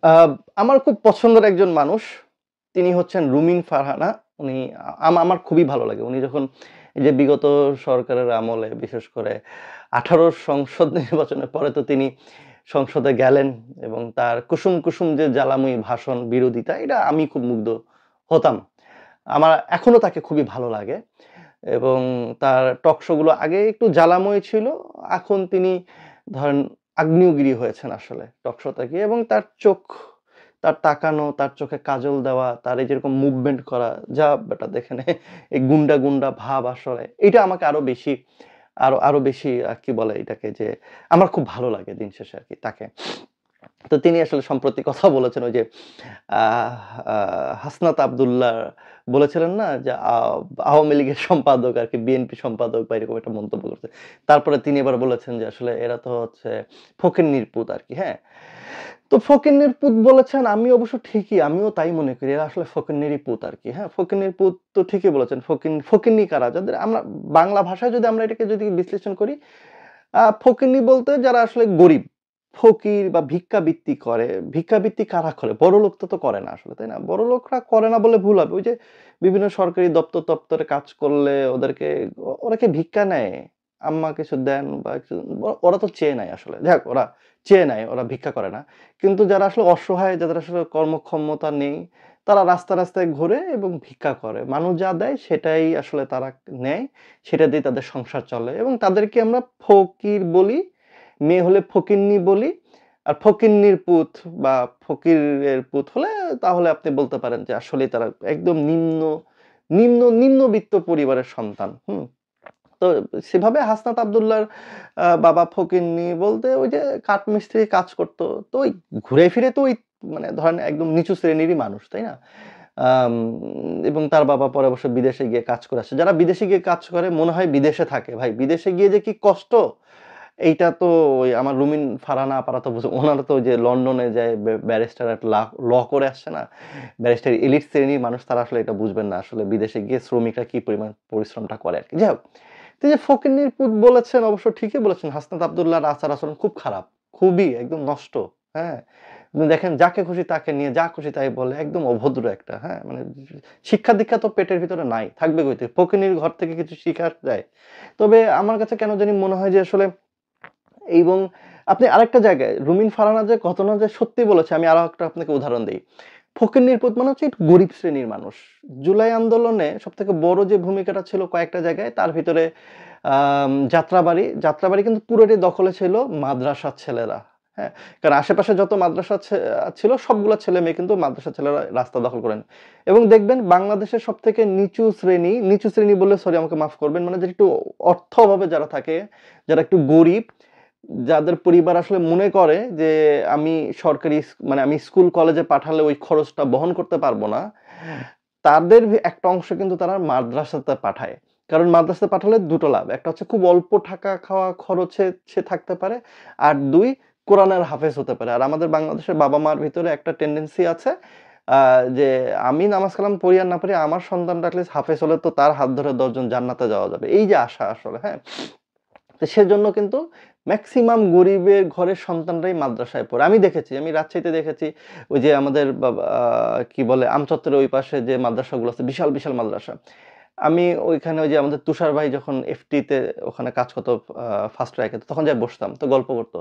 আ আমার খুব পছন্দের একজন মানুষ। তিনি হচ্ছেন রুমিন ফারহানা। উনি আমার খুবই ভালো লাগে। উনি যখন এই যে বিগত সরকারের আমলে বিশেষ করে ১৮ সংসদ নির্বাচনের পরে তো তিনি সংসদে গেলেন এবং তার কুসুম, কুসুম যে জ্বালাময়ী ভাষণ, বিরোধিতা এটা আমি খুব মুগ্ধ হতাম। আমার এখনো তাকে খুবই ভালো লাগে এবং তার টক শো গুলো আগে একটু জ্বালাময় ছিল। এখন তিনি ধরেন আগ্নেয়গিরি হয়েছেন আসলে টক শোতে গিয়ে এবং তার চোখ, তার তাকানো, তার চোখে কাজল দেওয়া, তার এই যেরকম মুভমেন্ট করা, যা বেটা দেখে নে এই গুন্ডা, গুন্ডা ভাব আসলে এটা আমাকে আরো বেশি আরো বেশি কি বলে এটাকে যে আমার খুব ভালো লাগে দিন শেষে আরকি তাকে। তো তিনি আসলে সম্প্রতি কথা বলেছেন ওই যে আহ আ হাসনাত আব্দুল্লাহ বলেছিলেন না যে আওয়ামী লীগের সম্পাদক আরকি বিএনপি সম্পাদক বা এরকম একটা মন্তব্য করছে। তারপরে তিনি এবার বলেছেন যে আসলে এরা তো হচ্ছে ফকিন্নির পুত আরকি, হ্যাঁ? তো ফকিন্নির পুত বলেছেন আমি অবশ্য ঠিকই আমিও তাই মনে করি। এরা আসলে ফকিন্নিরই পুত আরকি, হ্যাঁ? ফকিন্নির পুত তো ঠিকই বলেছেন। ফকিন্নি কারা? যাদের আমরা বাংলা ভাষায় যদি আমরা এটাকে যদি বিশ্লেষণ করি ফকিন্নি বলতে যারা আসলে গরিব, ফকির বা ভিক্ষাবৃত্তি করে, ভিক্ষাবৃত্তি কারা করে? বড়লোক তো করে না আসলে, তাই না? বড়লোকরা করে না বললে ভুল হবে। ওই যে বিভিন্ন সরকারি দপ্তরে কাজ করলে ওদেরকে ওরা কি ভিক্ষা নেয়? আম্মা কিছু দেন বা কিছু ওরা তো চেয়ে নেয় আসলে। যাক ওরা চেয়ে নেয়, ওরা ভিক্ষা করে না। কিন্তু যারা আসলে অসহায়, যাদের আসলে কর্মক্ষমতা নেই, তারা রাস্তায় ঘুরে এবং ভিক্ষা করে। মানুষ যা দেয় সেটাই আসলে তারা নেয়। সেটা দিয়ে তাদের সংসার চলে এবং তাদেরকে আমরা ফকির বলি, মেয়ে হলে ফকিন্নি বলি। আর ফকিন্নির পুত বা ফকিরের পুত হলে তাহলে আপনি বলতে পারেন যে আসলেই তারা একদম নিম্নবিত্ত পরিবারের সন্তান। হুম? তো সেভাবে হাসনাত আব্দুল্লাহর বাবা ফকিন্নি বলতে ওই যে কাঠমিস্ত্রি কাজ করত। তো ওই ঘুরে ফিরে তো ওই মানে ধরেন একদম নিচু শ্রেণীরই মানুষ, তাই না? আম এবং তার বাবা পরে অবশ্য বিদেশে গিয়ে কাজ করে আসে। যারা বিদেশে গিয়ে কাজ করে মনে হয় বিদেশে থাকে। ভাই বিদেশে গিয়ে যে কি কষ্ট, এইটা তো ওই আমার রুমিন ফারহানা আপারা তো উনারা তো ওই যে লন্ডনে যায় ব্যারিস্টার এট ল করে আসছে না? ব্যারিস্টার এলিট শ্রেণীর মানুষ তারা আসলে এটা বুঝবেন না। আসলে বিদেশে গিয়ে শ্রমিকরা কি পরিমাণ পরিশ্রমটা করে আরকি। যাই হোক, তো এই যে ফকিন্নির পুত বলেছেন অবশ্য ঠিকই বলেছেন। হাসনাত আব্দুল্লাহর আচার-আচরণ খুব খারাপ। খুবই একদম নষ্ট। হ্যাঁ? আপনি দেখেন যাকে খুশি তাকে নিয়ে যা খুশি তাই বলে। একদম অভদ্র একটা, হ্যাঁ? মানে শিক্ষা-দীক্ষা তো পেটের ভিতরে নাই। থাকবে কই থেকে? ফকিন্নির ঘর থেকে কিছু শিখা যায়? তবে আমার কাছে কেন জানি মনে হয় যে আসলে এবং আপনি আরেকটা জায়গায় রুমিন ফারহানা যে ঘটনা যে সত্যি বলেছে আমি আরো একটা আপনাকে উদাহরণ দেই। ফকিন্নির পুত মানে হচ্ছে একটু গরিব শ্রেণীর মানুষ। জুলাই আন্দোলনে সবথেকে বড় যে ভূমিকাটা ছিল কয়েকটা জায়গায় তার ভিতরে যাত্রাবাড়ি কিন্তু পুরোটাই দখলে ছিল মাদ্রাসার ছেলেরা। হ্যাঁ? কারণ আশেপাশে যত মাদ্রাসা ছিল সবগুলা ছেলে-মেয়ে কিন্তু মাদ্রাসার ছেলেরা রাস্তা দখল করে নেয়। এবং দেখবেন বাংলাদেশের সবথেকে নিচু শ্রেণী বললে সরি আমাকে মাফ করবেন। মানে যে একটু অর্থ অভাবে যারা থাকে, যারা একটু গরিব যাদের পরিবার আসলে মনে করে যে আমি সরকারি মানে আমি স্কুল কলেজে পাঠালে ওই খরচটা বহন করতে পারবো না। তাদের একটা অংশ কিন্তু তারা মাদ্রাসাতে পাঠায়। কারণ মাদ্রাসাতে পাঠালে ২ টো লাভ। একটা হচ্ছে খুব অল্প টাকা খাওয়া খরচে সে থাকতে পারে। আর ২ কোরআনের হাফেজ হতে পারে। আর আমাদের বাংলাদেশের বাবা-মার ভিতরে একটা টেনডেন্সি আছে আ যে আমি নামাজ কালাম পড়ি আর না পড়ি আমার সন্তানটা এটলিস্ট হাফেজ হলে তো তার হাত ধরে ১০ জন জান্নাতে যাওয়া যাবে। এই যে আশা আসলে, হ্যাঁ? তো সেজন্য কিন্তু মেক্সিমাম গরিবের ঘরের সন্তানরাই মাদ্রাসায় পড়ে। আমি দেখেছি, আমি রাজশাহীতে দেখেছি ওই যে আমাদের কি বলে আমচত্বরের ওই পাশে যে মাদ্রাসাগুলো আছে বিশাল মাদ্রাসা। আমি ওইখানে ওই যে আমাদের তুষার ভাই যখন এফটিতে ওখানে কাজ করতো আ ফার্স্ট র‍্যাকে তখন যাই বসতাম। তো গল্প করত।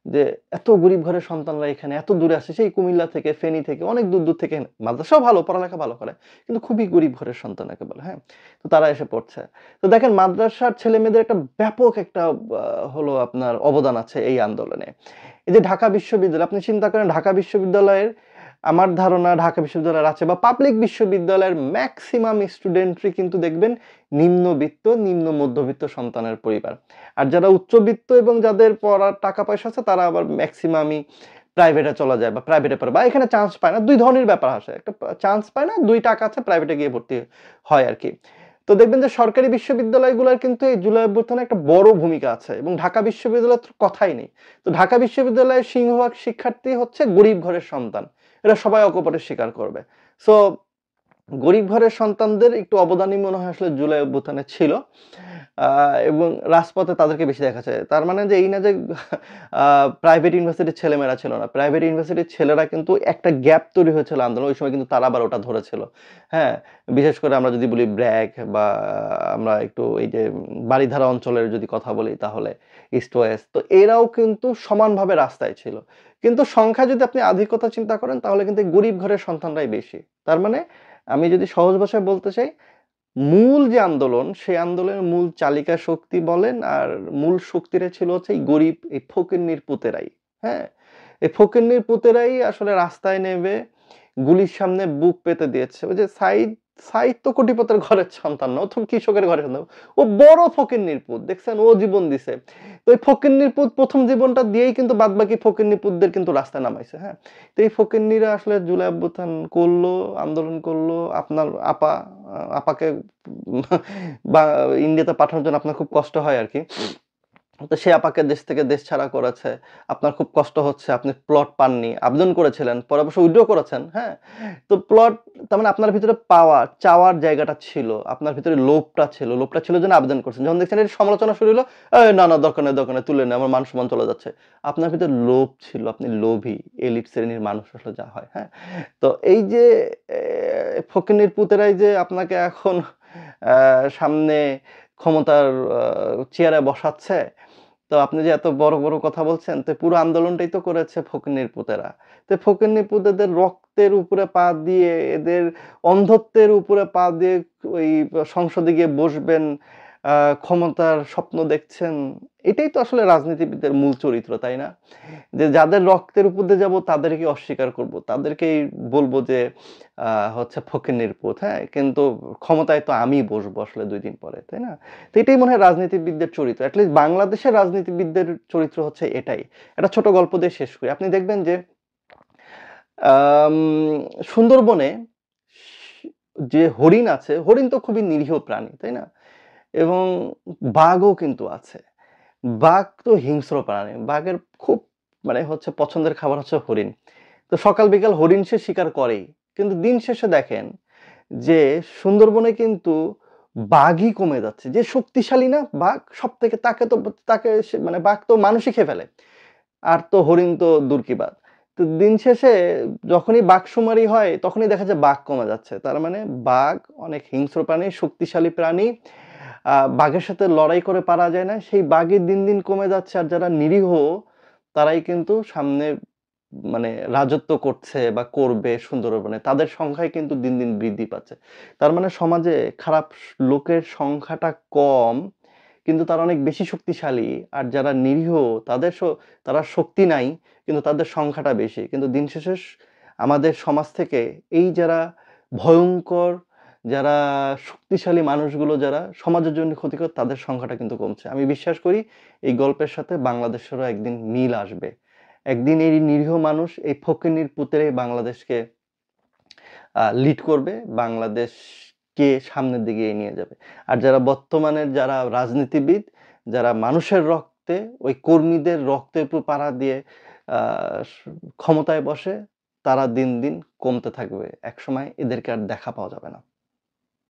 যে এত গরিব ঘরের সন্তানরা এখানে এত দূরে আসে সেই কুমিল্লা থেকে, ফেনী থেকে অনেক দূর থেকে মাদ্রাসাও ভালো, পড়ালেখা ভালো করে। কিন্তু খুবই গরিব ঘরের সন্তান একেবারে, হ্যাঁ? তো তারা এসে পড়ছে। তো দেখেন মাদ্রাসার ছেলেমেয়েদের একটা ব্যাপক একটা হলো আপনার অবদান আছে এই আন্দোলনে। এই যে ঢাকা বিশ্ববিদ্যালয় আপনি চিন্তা করেন ঢাকা বিশ্ববিদ্যালয়ের আমার ধারণা ঢাকা বিশ্ববিদ্যালয়ের আছে বা পাবলিক বিশ্ববিদ্যালয়ের মেক্সিমাম স্টুডেন্টই কিন্তু দেখবেন নিম্ন মধ্যবিত্ত সন্তানের পরিবার। আর যারা উচ্চবিত্ত এবং যাদের পড়ার টাকা পয়সা আছে তারা আবার মেক্সিমামই প্রাইভেটে চলে যায় বা প্রাইভেটে পড়ে বা এখানে চান্স পায় না। ২ ধরনের ব্যাপার আসে। একটা চান্স পায় না, ২ টাকা আছে প্রাইভেটে গিয়ে ভর্তি হয় আরকি। তো দেখবেন যে সরকারি বিশ্ববিদ্যালয়গুলোর কিন্তু এই জুলাই অভ্যুত্থানে একটা বড় ভূমিকা আছে এবং ঢাকা বিশ্ববিদ্যালয়ের তো কথাই নেই। তো ঢাকা বিশ্ববিদ্যালয়ের সিংহভাগ শিক্ষার্থী হচ্ছে গরিব ঘরের সন্তান। এরা সবাই অকপটে স্বীকার করবে। সো গরিব ঘরের সন্তানদের একটু অবদানই মনে হয় আসলে জুলাই অভ্যুত্থানে ছিল। আ এবং রাজপথে তাদেরকে বেশি দেখা যায়। তার মানে যে এই না যে আ প্রাইভেট ইউনিভার্সিটির ছেলেমেয়েরা ছিল না। প্রাইভেট ইউনিভার্সিটির ছেলেরা কিন্তু একটা গ্যাপ তৈরি হয়েছিল আন্দোলন। ওই সময় কিন্তু তারা আবার ওটা ধরেছিল। হ্যাঁ? বিশেষ করে আমরা যদি বলি ব্র্যাক বা আমরা একটু এই যে বারিধারা অঞ্চলের যদি কথা বলি তাহলে ইস্ট ওয়েস্ট। তো এরাও কিন্তু সমানভাবে রাস্তায় ছিল। কিন্তু সংখ্যায় যদি আপনি আধিক্যতা চিন্তা করেন তাহলে কিন্তু গরিব ঘরের সন্তানরাই বেশি। তার মানে আমি যদি সহজ ভাষায় বলতে চাই, মূল যে আন্দোলন, সেই আন্দোলনের মূল চালিকা শক্তি বলেন আর মূল শক্তিটা ছিল হচ্ছে এই গরিব এই ফকিন্নির পুতেরাই। হ্যাঁ? এই ফকিন্নির পুতেরাই আসলে রাস্তায় নেমে গুলির সামনে বুক পেতে দিয়েছে। ওই যে সাইদ তো কোটিপতির ঘরের সন্তান না। ও তো কৃষকের ঘরের সন্তান। ও বড় ফকিন্নির পুত। দেখছেন ও জীবন দিছে। তো এই ফকিন্নির পুত ১ম জীবনটা দিয়েই কিন্তু বাদবাকি ফকিন্নি পুতদের কিন্তু রাস্তায় নামাইছে। হ্যাঁ? তো এই ফকিন্নিরা আসলে জুলাই অভ্যুত্থান করলো, আন্দোলন করলো। আপনার আপাকে বা ইন্ডিয়াতে পাঠানোর জন্য আপনার খুব কষ্ট হয় আরকি। তো সে আপাকে দেশ থেকে দেশ ছাড়া করেছে। আপনার খুব কষ্ট হচ্ছে, আপনি প্লট পাননি। আবেদন করেছিলেন, পরে অবশ্য উইথড্র করেছেন, হ্যাঁ? তো প্লট তার মানে আপনার ভিতরে চাওয়ার জায়গাটা ছিল। আপনার ভিতরে লোভটা ছিল। লোভটা ছিল জন্য আবেদন করছেন। যখন দেখছেন এর সমালোচনা শুরু হলো, না, না দরকার নাই, দরকার নাই, তুলে নেই। আমার মান-সম্মান চলে যাচ্ছে।" আপনার ভিতরে লোভ ছিল। আপনি লোভী। এলিট শ্রেণীর মানুষ আসলে যা হয়, হ্যাঁ? তো এই যে ফকিন্নির পুতেরাই যে আপনাকে এখন আ সামনে ক্ষমতার আ চেয়ারে বসাচ্ছে, তো আপনি যে এত বড়, বড় কথা বলছেন, তো পুরো আন্দোলনটাই তো করেছে ফকিন্নির পুতেরা। তো ফকিন্নির পুতেদের রক্তের উপরে পা দিয়ে, এদের অন্ধত্বের উপরে পা দিয়ে ওই সংসদে গিয়ে বসবেন, আ ক্ষমতার স্বপ্ন দেখছেন। এটাই তো আসলে রাজনীতিবিদদের মূল চরিত্র, তাই না? যে যাদের রক্তের উপর দিয়ে যাবো তাদেরকে অস্বীকার করব। তাদেরকেই বলব যে আ হচ্ছে ফকিন্নির পুত, হ্যাঁ? কিন্তু ক্ষমতায় তো আমিই বসবো আসলে ২ দিন পরে, তাই না? তো এটাই মনে হয় রাজনীতিবিদদের চরিত্র। এট লিস্ট বাংলাদেশের রাজনীতিবিদদের চরিত্র হচ্ছে এটাই। একটা ছোট গল্প দিয়ে শেষ করি। আপনি দেখবেন যে আম সুন্দরবনে যে হরিণ আছে, হরিণ তো খুবই নিরীহ প্রাণী, তাই না? এবং বাঘও কিন্তু আছে। বাঘ তো হিংস্র প্রাণী। বাঘের খুব মানে হচ্ছে পছন্দের খাবার হচ্ছে হরিণ। তো সকাল বিকাল হরিণ সে শিকার করেই। কিন্তু দিন শেষে দেখেন যে সুন্দরবনে কিন্তু বাঘই কমে যাচ্ছে। যে শক্তিশালী না বাঘ সবথেকে তাকে সে মানে বাঘ তো মানুষই খেয়ে ফেলে। আর তো হরিণ তো দূর কি বাদ। তো দিন শেষে যখনই বাঘশুমারি হয় তখনই দেখা যায় বাঘ কমে যাচ্ছে। তার মানে বাঘ অনেক হিংস্র প্রাণী, শক্তিশালী প্রাণী। বাঘের সাথে লড়াই করে পারা যায় না। সেই বাঘই দিন, দিন কমে যাচ্ছে। আর যারা নিরীহ তারাই কিন্তু সামনে মানে রাজত্ব করছে বা করবে সুন্দরবনে। তাদের সংখ্যাই কিন্তু দিন, দিন বৃদ্ধি পাচ্ছে। তার মানে সমাজে খারাপ লোকের সংখ্যাটা কম, কিন্তু তারা অনেক বেশি শক্তিশালী। আর যারা নিরীহ তাদের তারা শক্তি নাই, কিন্তু তাদের সংখ্যাটা বেশি। কিন্তু দিন শেষে আমাদের সমাজ থেকে এই যারা ভয়ংকর, যারা শক্তিশালী মানুষগুলো যারা সমাজের জন্য ক্ষতিকর তাদের সংখ্যাটা কিন্তু কমছে। আমি বিশ্বাস করি এই গল্পের সাথে বাংলাদেশেরও একদিন মিল আসবে। একদিন এই নিরীহ মানুষ এই ফকিন্নির পুতেরাই বাংলাদেশকে লিড করবে, বাংলাদেশকে সামনের দিকে এগিয়ে নিয়ে যাবে। আর যারা বর্তমানের যারা রাজনীতিবিদ, যারা মানুষের রক্তে ওই কর্মীদের রক্তের উপর পাড়া দিয়ে আ স ক্ষমতায় বসে, তারা দিন, দিন কমতে থাকবে। একসময় এদেরকে আর দেখা পাওয়া যাবে না।